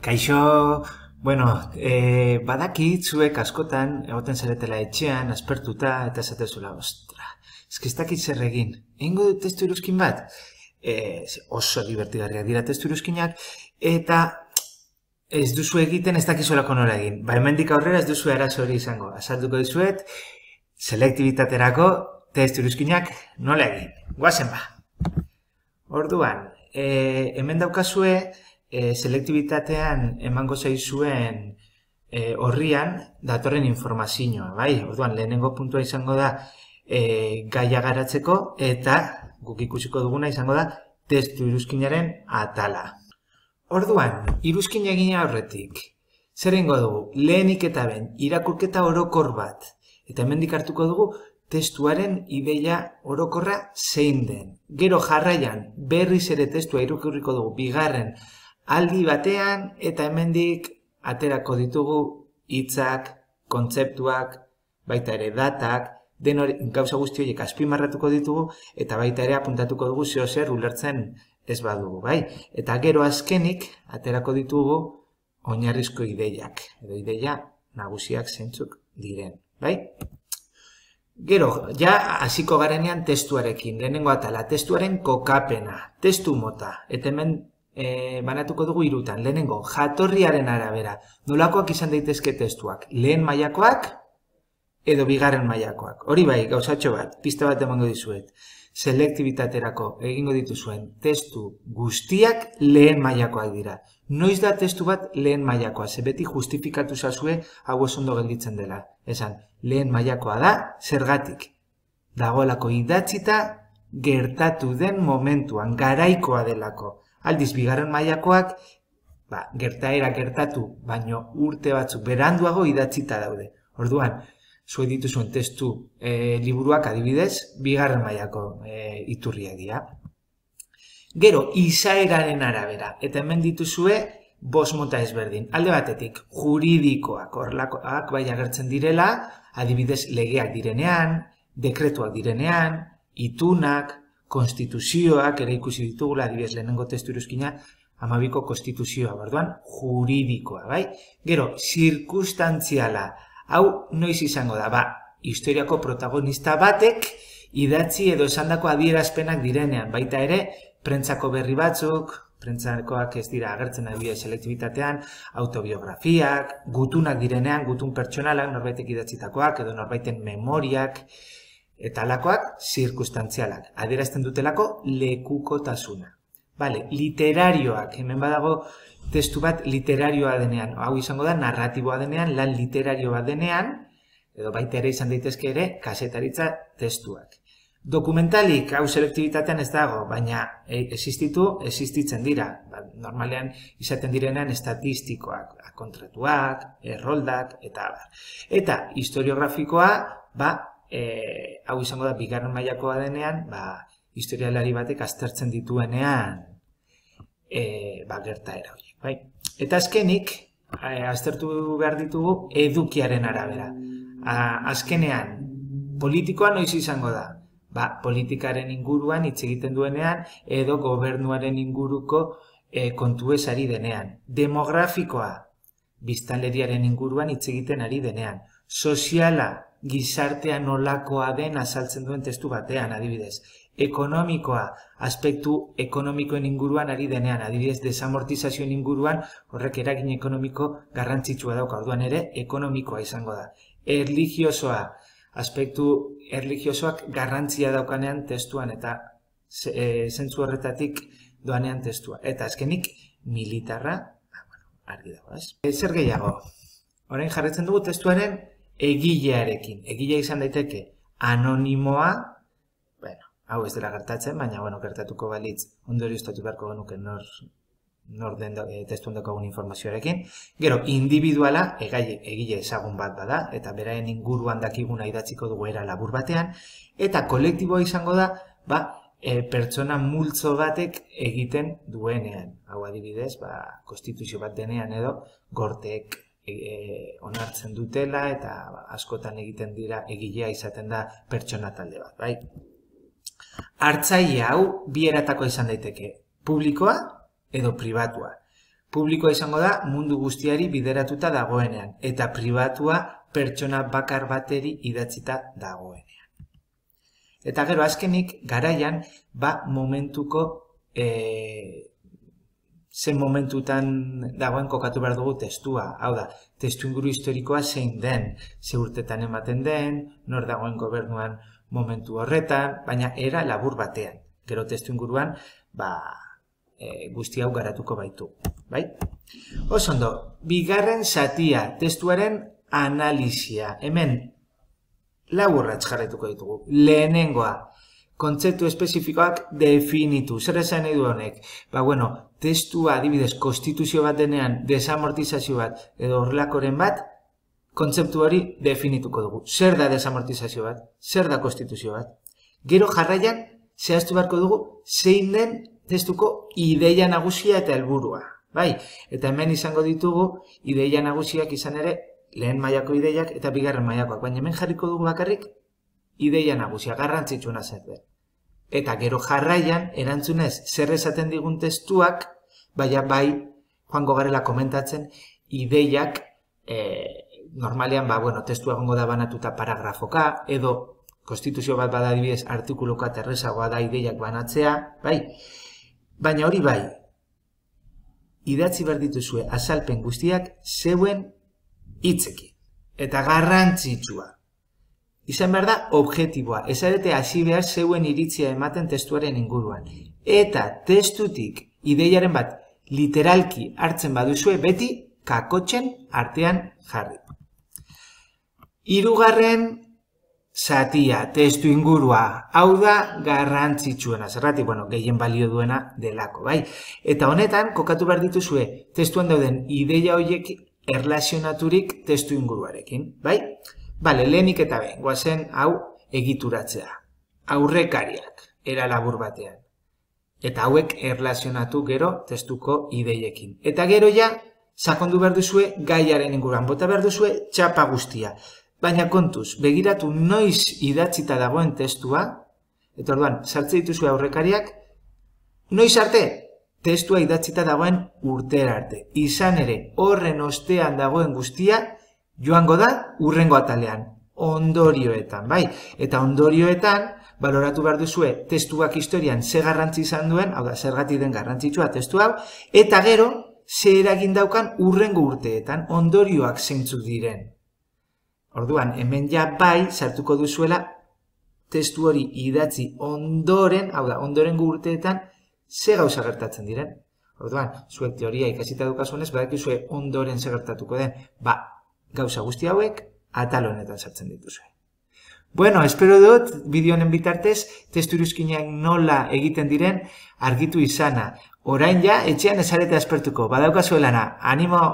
Kaixo, badakit zuek askotan egoten zaretela etxean, aspertuta, eta esatezula, ostra, ez dakit zer egin. Egingo dut testu iruzkin bat? Oso divertigarriak dira testu iruzkinak, eta ez duzu egiten ez dakizuelako nola egin. Hemendik aurrera ez duzu arazo hori izango. Azalduko dizuet, selektibitaterako testu iruzkinak nola egin. Goazen ba. Orduan, hemen daukazue, selektibitatean emango zaizuen horrian datorren informazioa, bai? Orduan, lehenengo puntua izango da gaia garatzeko eta guk ikusiko duguna izango da testu iruzkinaren atala. Orduan, iruzkin egin aurretik, zer egingo dugu? Lehenik eta ben, irakurketa orokor bat. Eta hemendik hartuko dugu testuaren ideia orokorra zein den. Gero jarraian berriz ere testua irakurriko dugu bigarren aldi batean eta hemendik aterako ditugu hitzak, kontzeptuak, baita ere datak, gauza guzti horiek azpimarratuko ditugu eta baita ere apuntatuko dugu zeo zer ulertzen ez badugu, bai? Eta gero azkenik aterako ditugu oinarrizko ideiak, edo ideia nagusiak zeintzuk diren, bai? Gero, ja hasiko garenean testuarekin, lehenengo atala, testuaren kokapena, testu mota, eta hemen banatuko dugu hirutan, lehenengo, jatorriaren arabera, nolakoak izan daitezke testuak, lehen mailakoak edo bigarren mailakoak. Hori bai, gauzatxo bat, pista bat emango dizuet, selektibitaterako egingo dituzuen testu guztiak lehen mailakoak dira. Noiz da testu bat lehen mailakoa, ze beti justifikatu zazue hau ondo gelditzen dela. Esan, lehen mailakoa da, zergatik. Dagoelako idatzita gertatu den momentuan, garaikoa delako. Aldiz, bigarren mailakoak, gertaera gertatu, baino urte batzuk beranduago idatzita daude. Orduan, zuek dituzuen testu liburuak adibidez, bigarren mailako iturriak dira. Gero, izaeraren arabera, eta hemen dituzue, 5 mota ezberdin. Alde batetik, juridikoak, horrelakoak bai agertzen direla, adibidez legeak direnean, dekretuak direnean, itunak, konstituzioak ere ikusi ditugula, adibidez lehenengo testu iruzkina, 12ko konstituzioa, orduan, juridikoa, bai? Gero, zirkustantziala, hau noiz izango da, historiako protagonista batek idatzi edo esandako adierazpenak direnean, baita ere, prentsako berri batzuk, prentsakoak ez dira agertzen adibidez selektibitatean, autobiografiak, gutunak direnean, gutun pertsonalak, norbaitek idatzitakoak, edo norbaiten memoriak, eta alakoak zirkustantzialak, adierazten dutelako lekukotasuna. Bale, literarioak, hemen badago testu bat literarioa denean, hau izango da narratiboa denean, lan literarioa denean, edo baita ere izan daitezke ere, kasetaritza testuak. Dokumentalik, hau selektibitatean ez dago, baina existitzen dira. Normalean izaten direnean estatistikoak, kontratuak, erroldak, eta abar. Eta historiografikoa, hau izango da bigarren mailakoa denean, historialari batek aztertzen dituenean gertaera horiek. Eta azkenik, aztertu behar ditugu edukiaren arabera. Azkenean, politikoa noiz izango da? Politikaren inguruan hitz egiten duenean edo gobernuaren inguruko kontuez ari denean. Demografikoa, biztanleriaren inguruan hitz egiten ari denean. Soziala, gizartea nolakoa den azaltzen duen testu batean, adibidez. Ekonomikoa, aspektu ekonomikoen inguruan ari denean, adibidez, desamortizazioen inguruan, horrek eragin ekonomiko garrantzitsua dauka, orduan ere, ekonomikoa izango da. Erlijiosoa, aspektu erlijiosoak garrantzia daukanean testuan eta zentzu horretatik doanean testua. Eta azkenik, militarra, argi dago, ez? Zer gehiago? Orain jarretzen dugu testuaren egilearekin. Egilea izan daiteke anonimoa, hau ez dela gertatzen, baina gertatuko balitz ondorioztatu beharko genuke nor den testu daukagun informazioarekin. Gero, individuala, egile ezagun bat bada, eta beraien inguruan dakiguna idatziko dugu era labur batean, eta kolektiboa izango da, pertsona multzo batek egiten duenean. Hau adibidez, konstituzio bat denean edo, gorteek onartzen dutela, eta askotan egiten dira egilea izaten da pertsona talde bat, bai? Hartzaile hau bi eratako izan daiteke, publikoa edo pribatua. Publikoa izango da mundu guztiari bideratuta dagoenean, eta pribatua pertsona bakar bateri idatzita dagoenean. Eta gero azkenik, garaian, momentuko, zen momentutan dagoen kokatu behar dugu testua. Hau da, testu inguru historikoa zein den, ze urtetan ematen den, nor dagoen gobernuan momentu horretan, baina era labur batean. Gero testu inguruan, guzti hau garatuko baitu. Bai? Osondo, bigarren zatia, testuaren analizia. Hemen, laburratz jarretuko ditugu. Lehenengoa, kontzeptu espezifikoak definitu. Zer esan nahi du honek? Testua adibidez konstituzio bat denean, desamortizazio bat edo horrelakoren bat, kontzeptu hori definituko dugu. Zer da desamortizazio bat? Zer da konstituzio bat? Gero jarraian, zehaztu beharko dugu, zein den testuko ideia nagusia eta helburua. Bai, eta hemen izango ditugu ideia nagusiak izan ere lehen mailako ideiak eta bigarren mailakoak, baina hemen jarriko dugu bakarrik ideia nagusia, garrantzitsuena zer den. Eta gero jarraian, erantzunez, zer esaten digun testuak, bai, joango garela komentatzen, ideiak, normalean, testua egongo da banatuta paragrafoka, edo konstituzio bat bada adibidez artikuluka errazagoa da ideiak banatzea, bai? Baina hori bai, idatzi behar dituzue azalpen guztiak zeuen hitzekin. Eta garrantzitsua. Izan behar da objektiboa, ez arete hasi behar zeuen iritzia ematen testuaren inguruan. Eta testutik ideiaren bat literalki hartzen baduzue beti kakotxen artean jarri. Hirugarren zatia, testu ingurua, hau da garrantzitsuena, zerratik, gehien balio duena delako, bai? Eta honetan, kokatu behar dituzue, testuan dauden ideia horiek erlazionaturik testu inguruarekin, bai? Bale, lehenik eta behin, guazen hau egituratzea. Aurrekariak, era labur batean. Eta hauek erlazionatu gero testuko ideiekin. Eta gero ja, sakondu behar duzue gaiaren inguruan, bota behar duzue txapa guztia. Baina kontuz, begiratu noiz idatzita dagoen testua, eta orduan, sartze dituzue aurrekariak, noiz arte, testua idatzita dagoen urtera arte. Izan ere, horren ostean dagoen guztia, joango da hurrengo atalean, ondorioetan, bai? Eta ondorioetan, baloratu behar duzue testuak historian ze garrantzi izan duen, hau da, zergatik den garrantzitsua testu hau, eta gero, ze eragin daukan hurrengo urteetan, ondorioak zeintzuk diren. Orduan, hemen ja bai, sartuko duzuela, testu hori idatzi ondoren, hau da, ondorengo urteetan, ze gauza gertatzen diren. Orduan, zuek teoria ikasita dukasunez, badakizue ondoren ze gertatuko den, gauza guzti hauek, atal honetan sartzen dituzue. Bueno, espero dut, bideo honen bitartez, testu iruzkinak nola egiten diren argitu izana. Orain ja, etxean ez zarete aspertuko, badaukazuelana, animo!